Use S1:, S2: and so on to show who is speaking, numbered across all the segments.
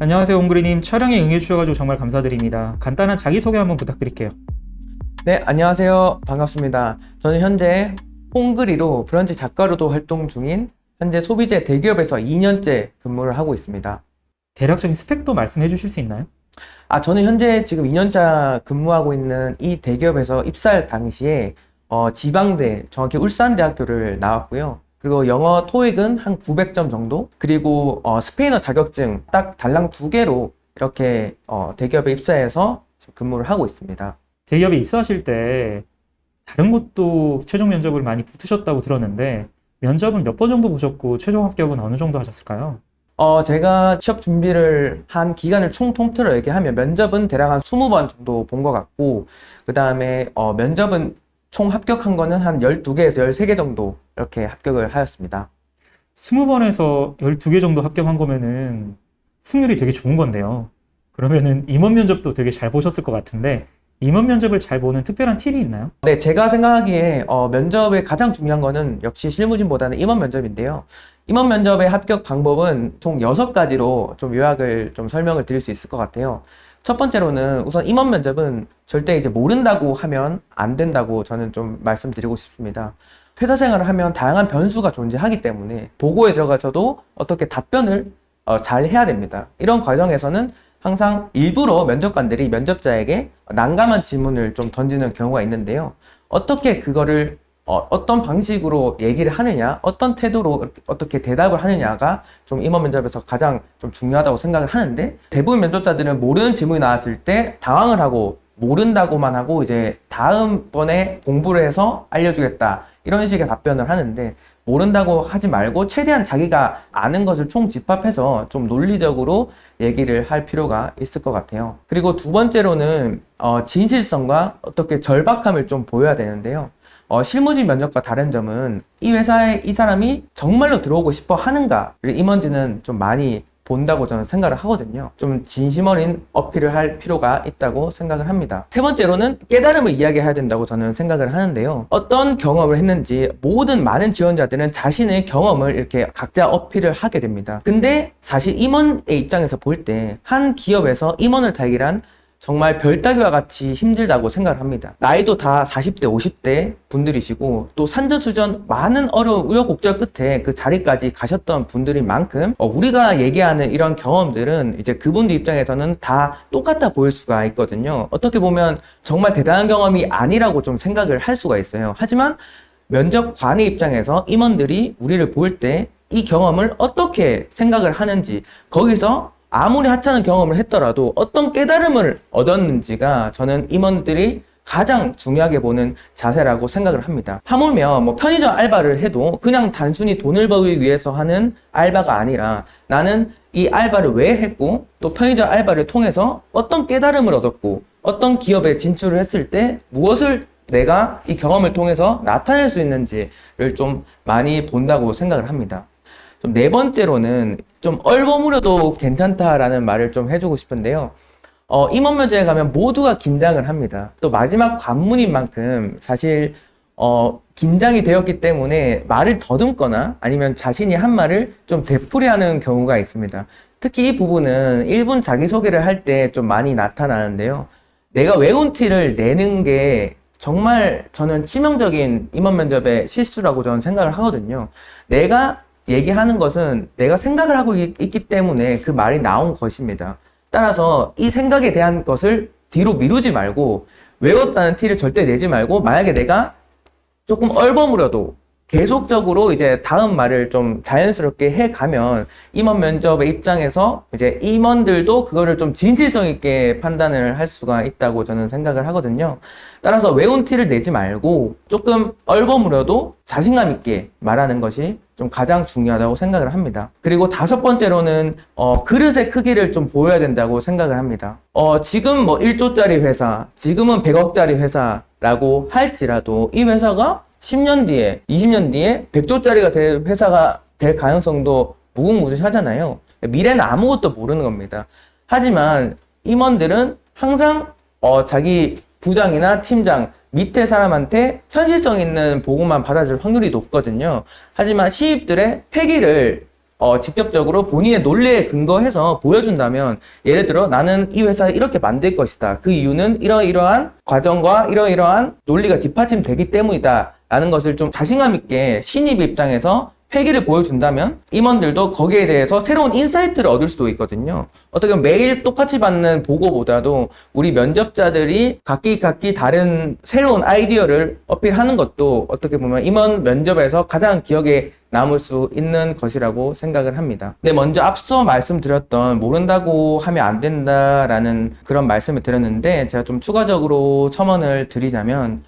S1: 안녕하세요, 옹그리님. 촬영에 응해주셔가지고 정말 감사드립니다. 간단한 자기소개 한번 부탁드릴게요.
S2: 네, 안녕하세요. 반갑습니다. 저는 현재 홈그리로 브런치 작가로도 활동 중인 현재 소비재 대기업에서 2년째 근무를 하고 있습니다.
S1: 대략적인 스펙도 말씀해 주실 수 있나요?
S2: 저는 현재 지금 2년차 근무하고 있는 이 대기업에서 입사할 당시에 지방대, 정확히 울산대학교를 나왔고요. 그리고 영어 토익은 한 900점 정도? 그리고 스페인어 자격증 딱 달랑 2개로 이렇게 대기업에 입사해서 지금 근무를 하고 있습니다.
S1: 대기업에 입사하실 때 다른 곳도 최종 면접을 많이 붙으셨다고 들었는데 면접은 몇 번 정도 보셨고 최종 합격은 어느 정도 하셨을까요?
S2: 제가 취업 준비를 한 기간을 총 통틀어 얘기하면 면접은 대략 한 20번 정도 본 것 같고, 그 다음에 면접은 총 합격한 거는 한 12개에서 13개 정도 이렇게 합격을 하였습니다.
S1: 20번에서 12개 정도 합격한 거면은 승률이 되게 좋은 건데요. 그러면은 임원 면접도 되게 잘 보셨을 것 같은데 임원 면접을 잘 보는 특별한 팁이 있나요?
S2: 네, 제가 생각하기에 면접의 가장 중요한 거는 역시 실무진보다는 임원 면접인데요. 임원 면접의 합격 방법은 총 6가지로 좀 요약을 좀 설명을 드릴 수 있을 것 같아요. 첫 번째로는 우선 임원 면접은 절대 이제 모른다고 하면 안 된다고 저는 좀 말씀드리고 싶습니다. 회사 생활을 하면 다양한 변수가 존재하기 때문에 보고에 들어가서도 어떻게 답변을 잘 해야 됩니다. 이런 과정에서는 항상 일부러 면접관들이 면접자에게 난감한 질문을 좀 던지는 경우가 있는데요. 어떻게 그거를 어떤 방식으로 얘기를 하느냐, 어떤 태도로 어떻게 대답을 하느냐가 좀 임원 면접에서 가장 좀 중요하다고 생각을 하는데, 대부분 면접자들은 모르는 질문이 나왔을 때 당황을 하고 모른다고만 하고 이제 다음번에 공부를 해서 알려주겠다 이런 식의 답변을 하는데, 모른다고 하지 말고 최대한 자기가 아는 것을 총집합해서 좀 논리적으로 얘기를 할 필요가 있을 것 같아요. 그리고 두 번째로는 진실성과 어떻게 절박함을 좀 보여야 되는데요. 실무진 면접과 다른 점은 이 회사에 이 사람이 정말로 들어오고 싶어 하는가를 임원진은 좀 많이 본다고 저는 생각을 하거든요. 좀 진심 어린 어필을 할 필요가 있다고 생각을 합니다. 세 번째로는 깨달음을 이야기해야 된다고 저는 생각을 하는데요. 어떤 경험을 했는지 모든 많은 지원자들은 자신의 경험을 이렇게 각자 어필을 하게 됩니다. 근데 사실 임원의 입장에서 볼 때 한 기업에서 임원을 달기란 정말 별따기와 같이 힘들다고 생각을 합니다. 나이도 다 40대, 50대 분들이시고 또 산전수전 많은 어려운 우여곡절 끝에 그 자리까지 가셨던 분들인 만큼 우리가 얘기하는 이런 경험들은 이제 그분들 입장에서는 다 똑같아 보일 수가 있거든요. 어떻게 보면 정말 대단한 경험이 아니라고 좀 생각을 할 수가 있어요. 하지만 면접관의 입장에서 임원들이 우리를 볼 때 이 경험을 어떻게 생각을 하는지, 거기서 아무리 하찮은 경험을 했더라도 어떤 깨달음을 얻었는지가 저는 임원들이 가장 중요하게 보는 자세라고 생각을 합니다. 하물며 뭐 편의점 알바를 해도 그냥 단순히 돈을 벌기 위해서 하는 알바가 아니라, 나는 이 알바를 왜 했고 또 편의점 알바를 통해서 어떤 깨달음을 얻었고 어떤 기업에 진출을 했을 때 무엇을 내가 이 경험을 통해서 나타낼 수 있는지를 좀 많이 본다고 생각을 합니다. 좀 네 번째로는 좀 얼버무려도 괜찮다라는 말을 좀 해주고 싶은데요. 임원 면접에 가면 모두가 긴장을 합니다. 또 마지막 관문인 만큼 사실 긴장이 되었기 때문에 말을 더듬거나 아니면 자신이 한 말을 좀 되풀이하는 경우가 있습니다. 특히 이 부분은 1분 자기소개를 할 때 좀 많이 나타나는데요. 내가 외운 티를 내는 게 정말 저는 치명적인 임원 면접의 실수라고 저는 생각을 하거든요. 내가 얘기하는 것은 내가 생각을 하고 있기 때문에 그 말이 나온 것입니다. 따라서 이 생각에 대한 것을 뒤로 미루지 말고 외웠다는 티를 절대 내지 말고, 만약에 내가 조금 얼버무려도 계속적으로 이제 다음 말을 좀 자연스럽게 해가면 임원 면접의 입장에서 이제 임원들도 그거를 좀 진실성 있게 판단을 할 수가 있다고 저는 생각을 하거든요. 따라서 외운 티를 내지 말고 조금 얼버무려도 자신감 있게 말하는 것이 좀 가장 중요하다고 생각을 합니다. 그리고 다섯 번째로는 그릇의 크기를 좀 보여야 된다고 생각을 합니다. 지금 뭐 1조짜리 회사, 지금은 100억짜리 회사라고 할지라도 이 회사가 10년 뒤에, 20년 뒤에 100조짜리가 될 회사가 될 가능성도 무궁무진하잖아요. 미래는 아무것도 모르는 겁니다. 하지만 임원들은 항상 자기 부장이나 팀장, 밑에 사람한테 현실성 있는 보고만 받아줄 확률이 높거든요. 하지만 신입들의 패기를 직접적으로 본인의 논리에 근거해서 보여준다면, 예를 들어 나는 이 회사를 이렇게 만들 것이다. 그 이유는 이러이러한 과정과 이러이러한 논리가 뒷받침되기 때문이다. 라는 것을 좀 자신감 있게 신입 입장에서 패기를 보여준다면 임원들도 거기에 대해서 새로운 인사이트를 얻을 수도 있거든요. 어떻게 보면 매일 똑같이 받는 보고보다도 우리 면접자들이 각기 다른 새로운 아이디어를 어필하는 것도 어떻게 보면 임원 면접에서 가장 기억에 남을 수 있는 것이라고 생각을 합니다. 근데 먼저 앞서 말씀드렸던 모른다고 하면 안 된다라는 그런 말씀을 드렸는데, 제가 좀 추가적으로 첨언을 드리자면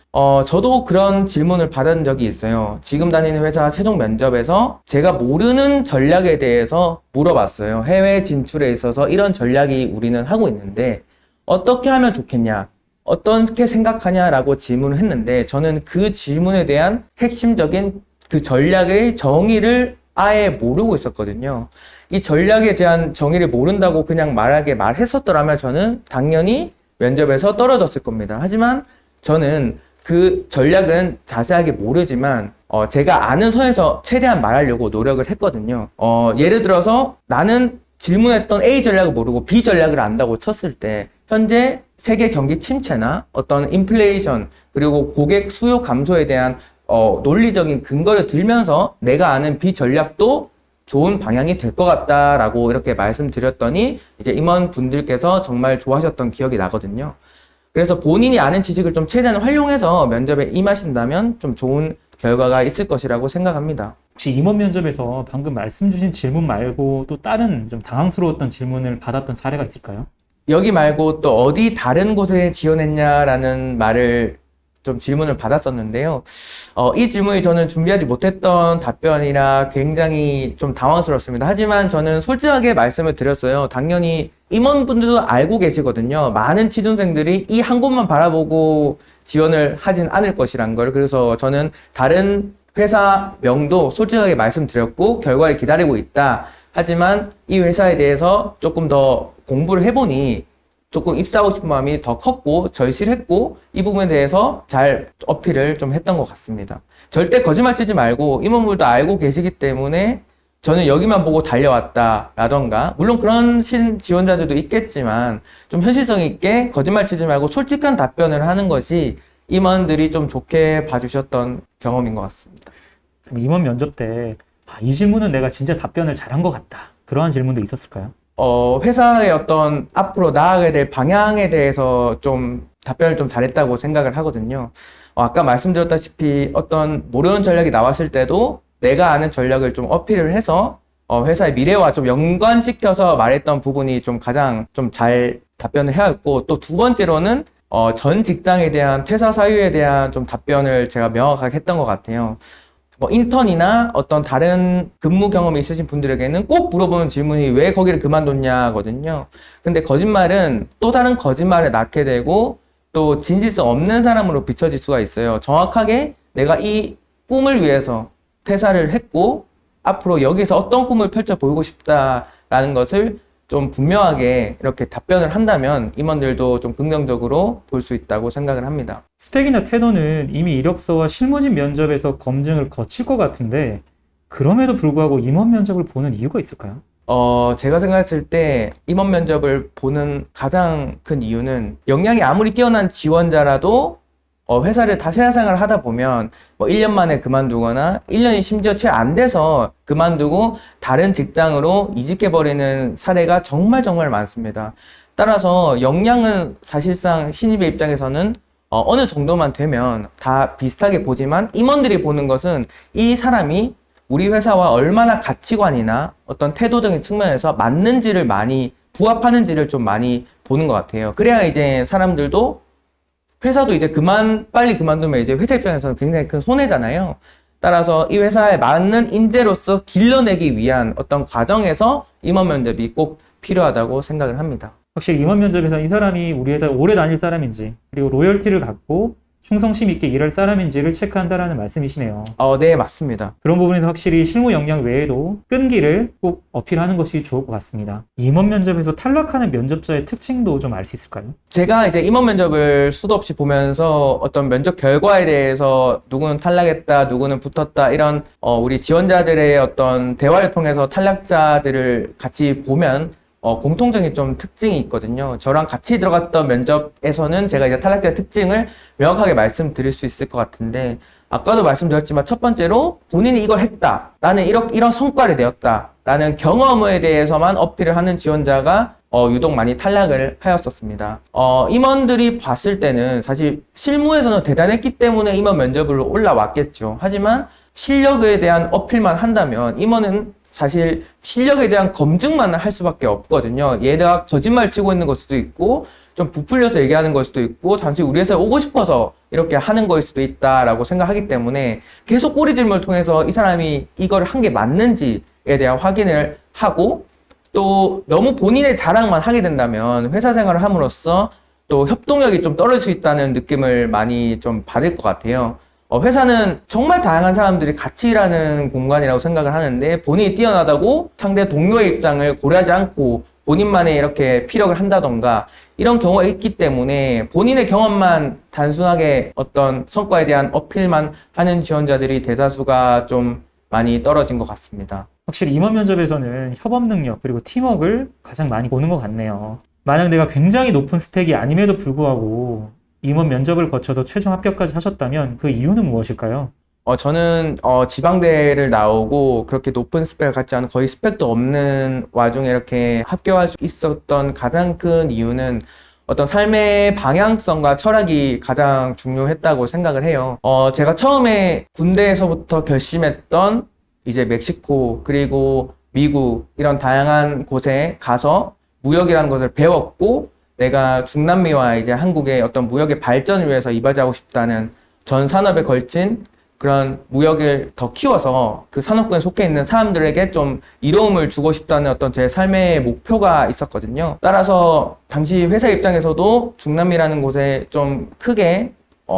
S2: 저도 그런 질문을 받은 적이 있어요. 지금 다니는 회사 최종 면접에서 제가 모르는 전략에 대해서 물어봤어요. 해외 진출에 있어서 이런 전략이 우리는 하고 있는데 어떻게 하면 좋겠냐? 어떻게 생각하냐라고 질문을 했는데, 저는 그 질문에 대한 핵심적인 그 전략의 정의를 아예 모르고 있었거든요. 이 전략에 대한 정의를 모른다고 그냥 말했었더라면 저는 당연히 면접에서 떨어졌을 겁니다. 하지만 저는 그 전략은 자세하게 모르지만 제가 아는 선에서 최대한 말하려고 노력을 했거든요. 예를 들어서 나는 질문했던 A 전략을 모르고 B 전략을 안다고 쳤을 때, 현재 세계 경기 침체나 어떤 인플레이션 그리고 고객 수요 감소에 대한 논리적인 근거를 들면서 내가 아는 B 전략도 좋은 방향이 될 것 같다라고 이렇게 말씀드렸더니 이제 임원분들께서 정말 좋아하셨던 기억이 나거든요. 그래서 본인이 아는 지식을 좀 최대한 활용해서 면접에 임하신다면 좀 좋은 결과가 있을 것이라고 생각합니다.
S1: 혹시 임원 면접에서 방금 말씀 주신 질문 말고 또 다른 좀 당황스러웠던 질문을 받았던 사례가 있을까요?
S2: 여기 말고 또 어디 다른 곳에 지원했냐라는 말을 좀 질문을 받았었는데요. 이 질문이 저는 준비하지 못했던 답변이라 굉장히 좀 당황스럽습니다. 하지만 저는 솔직하게 말씀을 드렸어요. 당연히 임원분들도 알고 계시거든요. 많은 취준생들이 이 한 곳만 바라보고 지원을 하진 않을 것이란 걸. 그래서 저는 다른 회사 명도 솔직하게 말씀드렸고 결과를 기다리고 있다. 하지만 이 회사에 대해서 조금 더 공부를 해보니 조금 입사하고 싶은 마음이 더 컸고 절실했고 이 부분에 대해서 잘 어필을 좀 했던 것 같습니다. 절대 거짓말 치지 말고 임원분들도 알고 계시기 때문에 저는 여기만 보고 달려왔다 라던가, 물론 그런 지원자들도 있겠지만 좀 현실성 있게 거짓말 치지 말고 솔직한 답변을 하는 것이 임원들이 좀 좋게 봐주셨던 경험인 것 같습니다.
S1: 그럼 임원 면접 때 이 질문은 내가 진짜 답변을 잘한 것 같다, 그러한 질문도 있었을까요?
S2: 회사의 어떤 앞으로 나아가야 될 방향에 대해서 좀 답변을 좀 잘했다고 생각을 하거든요. 아까 말씀드렸다시피 어떤 모르는 전략이 나왔을 때도 내가 아는 전략을 좀 어필을 해서 회사의 미래와 좀 연관시켜서 말했던 부분이 좀 가장 좀 잘 답변을 해왔고, 또 두 번째로는 전 직장에 대한 퇴사 사유에 대한 좀 답변을 제가 명확하게 했던 것 같아요. 인턴이나 어떤 다른 근무 경험이 있으신 분들에게는 꼭 물어보는 질문이 왜 거기를 그만뒀냐거든요. 근데 거짓말은 또 다른 거짓말을 낳게 되고 또 진실성 없는 사람으로 비춰질 수가 있어요. 정확하게 내가 이 꿈을 위해서 퇴사를 했고 앞으로 여기서 어떤 꿈을 펼쳐 보이고 싶다라는 것을 좀 분명하게 이렇게 답변을 한다면 임원들도 좀 긍정적으로 볼 수 있다고 생각을 합니다.
S1: 스펙이나 태도는 이미 이력서와 실무진 면접에서 검증을 거칠 것 같은데 그럼에도 불구하고 임원 면접을 보는 이유가 있을까요?
S2: 제가 생각했을 때 임원 면접을 보는 가장 큰 이유는, 역량이 아무리 뛰어난 지원자라도 회사를 다시 생활을 하다 보면 1년 만에 그만두거나 1년이 심지어 채 안 돼서 그만두고 다른 직장으로 이직해버리는 사례가 정말 많습니다. 따라서 역량은 사실상 신입의 입장에서는 어느 정도만 되면 다 비슷하게 보지만, 임원들이 보는 것은 이 사람이 우리 회사와 얼마나 가치관이나 어떤 태도적인 측면에서 맞는지를 많이, 부합하는지를 좀 많이 보는 것 같아요. 그래야 이제 사람들도, 회사도 이제 빨리 그만두면 이제 회사 입장에서는 굉장히 큰 손해잖아요. 따라서 이 회사에 맞는 인재로서 길러내기 위한 어떤 과정에서 임원 면접이 꼭 필요하다고 생각을 합니다.
S1: 확실히 임원 면접에서 이 사람이 우리 회사에 오래 다닐 사람인지, 그리고 로열티를 갖고 충성심 있게 일할 사람인지를 체크한다라는 말씀이시네요.
S2: 네, 맞습니다.
S1: 그런 부분에서 확실히 실무 역량 외에도 끈기를 꼭 어필하는 것이 좋을 것 같습니다. 임원 면접에서 탈락하는 면접자의 특징도 좀 알 수 있을까요?
S2: 제가 이제 임원 면접을 수도 없이 보면서 어떤 면접 결과에 대해서 누구는 탈락했다, 누구는 붙었다, 이런 우리 지원자들의 어떤 대화를 통해서 탈락자들을 같이 보면 공통적인 좀 특징이 있거든요. 저랑 같이 들어갔던 면접에서는 제가 이제 탈락자의 특징을 명확하게 말씀드릴 수 있을 것 같은데, 아까도 말씀드렸지만 첫 번째로 본인이 이걸 했다, 나는 이런 성과를 내었다 라는 경험에 대해서만 어필을 하는 지원자가 유독 많이 탈락을 하였었습니다. 임원들이 봤을 때는 사실 실무에서는 대단했기 때문에 임원 면접으로 올라왔겠죠. 하지만 실력에 대한 어필만 한다면 임원은 사실 실력에 대한 검증만 할 수밖에 없거든요. 얘가 거짓말 치고 있는 걸 수도 있고, 좀 부풀려서 얘기하는 걸 수도 있고, 단순히 우리 회사에 오고 싶어서 이렇게 하는 거일 수도 있다라고 생각하기 때문에 계속 꼬리질문을 통해서 이 사람이 이걸 한 게 맞는지에 대한 확인을 하고, 또 너무 본인의 자랑만 하게 된다면 회사 생활을 함으로써 또 협동력이 좀 떨어질 수 있다는 느낌을 많이 좀 받을 것 같아요. 회사는 정말 다양한 사람들이 같이 일하는 공간이라고 생각을 하는데, 본인이 뛰어나다고 상대 동료의 입장을 고려하지 않고 본인만의 이렇게 피력을 한다던가 이런 경우가 있기 때문에 본인의 경험만 단순하게 어떤 성과에 대한 어필만 하는 지원자들이 대다수가 좀 많이 떨어진 것 같습니다.
S1: 확실히 임원 면접에서는 협업 능력 그리고 팀워크를 가장 많이 보는 것 같네요. 만약 내가 굉장히 높은 스펙이 아님에도 불구하고 임원 면접을 거쳐서 최종 합격까지 하셨다면 그 이유는 무엇일까요?
S2: 저는 지방대를 나오고 그렇게 높은 스펙을 갖지 않은, 거의 스펙도 없는 와중에 이렇게 합격할 수 있었던 가장 큰 이유는 어떤 삶의 방향성과 철학이 가장 중요했다고 생각을 해요. 제가 처음에 군대에서부터 결심했던 이제 멕시코 그리고 미국 이런 다양한 곳에 가서 무역이라는 것을 배웠고, 내가 중남미와 이제 한국의 어떤 무역의 발전을 위해서 이바지하고 싶다는 전 산업에 걸친 그런 무역을 더 키워서 그 산업군에 속해 있는 사람들에게 좀 이로움을 주고 싶다는 어떤 제 삶의 목표가 있었거든요. 따라서 당시 회사 입장에서도 중남미라는 곳에 좀 크게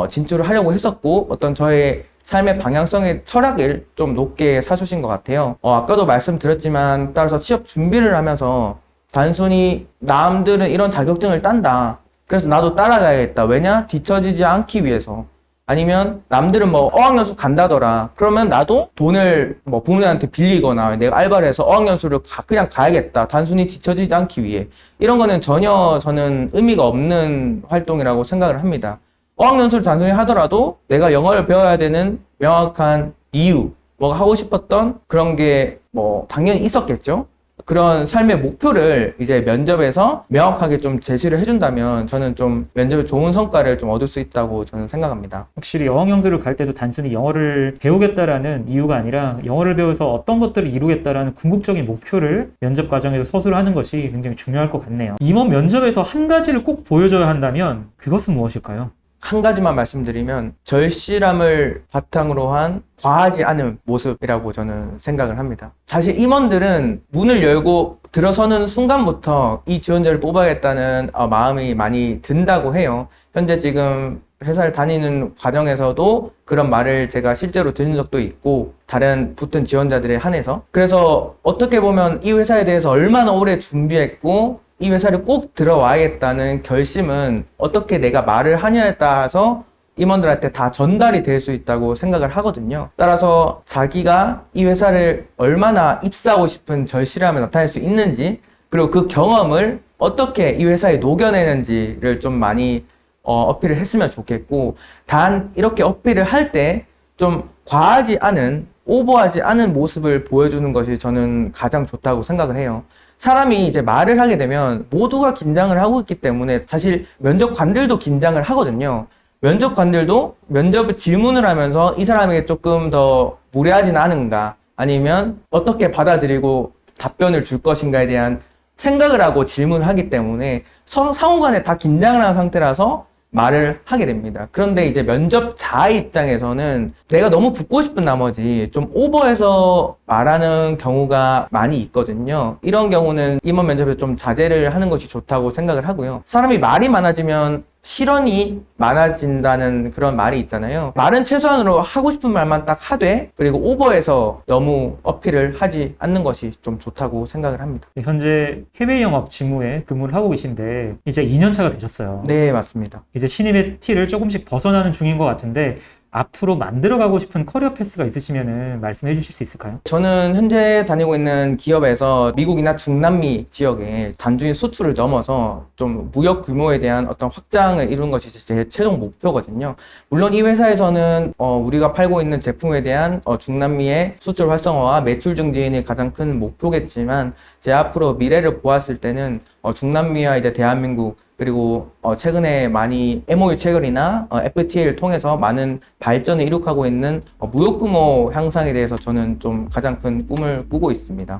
S2: 진출을 하려고 했었고, 어떤 저의 삶의 방향성의 철학을 좀 높게 사주신 것 같아요. 아까도 말씀드렸지만, 따라서 취업 준비를 하면서 단순히 남들은 이런 자격증을 딴다, 그래서 나도 따라가야겠다, 왜냐? 뒤처지지 않기 위해서. 아니면 남들은 뭐 어학연수 간다더라, 그러면 나도 돈을 뭐 부모님한테 빌리거나 내가 알바를 해서 어학연수를 그냥 가야겠다, 단순히 뒤처지지 않기 위해. 이런 거는 전혀 저는 의미가 없는 활동이라고 생각을 합니다. 어학연수를 단순히 하더라도 내가 영어를 배워야 되는 명확한 이유, 뭐가 하고 싶었던 그런 게 뭐 당연히 있었겠죠. 그런 삶의 목표를 이제 면접에서 명확하게 좀 제시를 해준다면 저는 좀 면접에 좋은 성과를 좀 얻을 수 있다고 저는 생각합니다.
S1: 확실히 어학연수를 갈 때도 단순히 영어를 배우겠다라는 이유가 아니라 영어를 배워서 어떤 것들을 이루겠다라는 궁극적인 목표를 면접 과정에서 서술하는 것이 굉장히 중요할 것 같네요. 임원 면접에서 한 가지를 꼭 보여줘야 한다면 그것은 무엇일까요?
S2: 한 가지만 말씀드리면 절실함을 바탕으로 한 과하지 않은 모습이라고 저는 생각을 합니다. 사실 임원들은 문을 열고 들어서는 순간부터 이 지원자를 뽑아야겠다는 마음이 많이 든다고 해요. 현재 지금 회사를 다니는 과정에서도 그런 말을 제가 실제로 들은 적도 있고, 다른 붙은 지원자들에 한해서. 그래서 어떻게 보면 이 회사에 대해서 얼마나 오래 준비했고 이 회사를 꼭 들어와야겠다는 결심은 어떻게 내가 말을 하냐에 따라서 임원들한테 다 전달이 될 수 있다고 생각을 하거든요. 따라서 자기가 이 회사를 얼마나 입사하고 싶은 절실함을 나타낼 수 있는지, 그리고 그 경험을 어떻게 이 회사에 녹여내는지를 좀 많이 어필을 했으면 좋겠고, 단 이렇게 어필을 할 때 좀 과하지 않은, 오버하지 않은 모습을 보여주는 것이 저는 가장 좋다고 생각을 해요. 사람이 이제 말을 하게 되면 모두가 긴장을 하고 있기 때문에 사실 면접관들도 긴장을 하거든요. 면접관들도 면접 질문을 하면서 이 사람에게 조금 더 무례하진 않은가, 아니면 어떻게 받아들이고 답변을 줄 것인가에 대한 생각을 하고 질문을 하기 때문에 상호간에 다 긴장을 한 상태라서 말을 하게 됩니다. 그런데 이제 면접자 입장에서는 내가 너무 붙고 싶은 나머지 좀 오버해서 말하는 경우가 많이 있거든요. 이런 경우는 임원 면접에 좀 자제를 하는 것이 좋다고 생각을 하고요. 사람이 말이 많아지면 실언이 많아진다는 그런 말이 있잖아요. 말은 최소한으로 하고 싶은 말만 딱 하되, 그리고 오버해서 너무 어필을 하지 않는 것이 좀 좋다고 생각을 합니다.
S1: 현재 해외 영업 직무에 근무를 하고 계신데 이제 2년 차가 되셨어요.
S2: 네, 맞습니다.
S1: 이제 신입의 티를 조금씩 벗어나는 중인 것 같은데 앞으로 만들어가고 싶은 커리어 패스가 있으시면은 말씀해 주실 수 있을까요?
S2: 저는 현재 다니고 있는 기업에서 미국이나 중남미 지역에 단순히 수출을 넘어서 좀 무역 규모에 대한 어떤 확장을 이루는 것이 제 최종 목표거든요. 물론 이 회사에서는 우리가 팔고 있는 제품에 대한 중남미의 수출 활성화와 매출 증진이 가장 큰 목표겠지만, 제 앞으로 미래를 보았을 때는 중남미와 이제 대한민국, 그리고 최근에 많이 MOU 체결이나 FTA를 통해서 많은 발전을 이룩하고 있는 무역 규모 향상에 대해서 저는 좀 가장 큰 꿈을 꾸고 있습니다.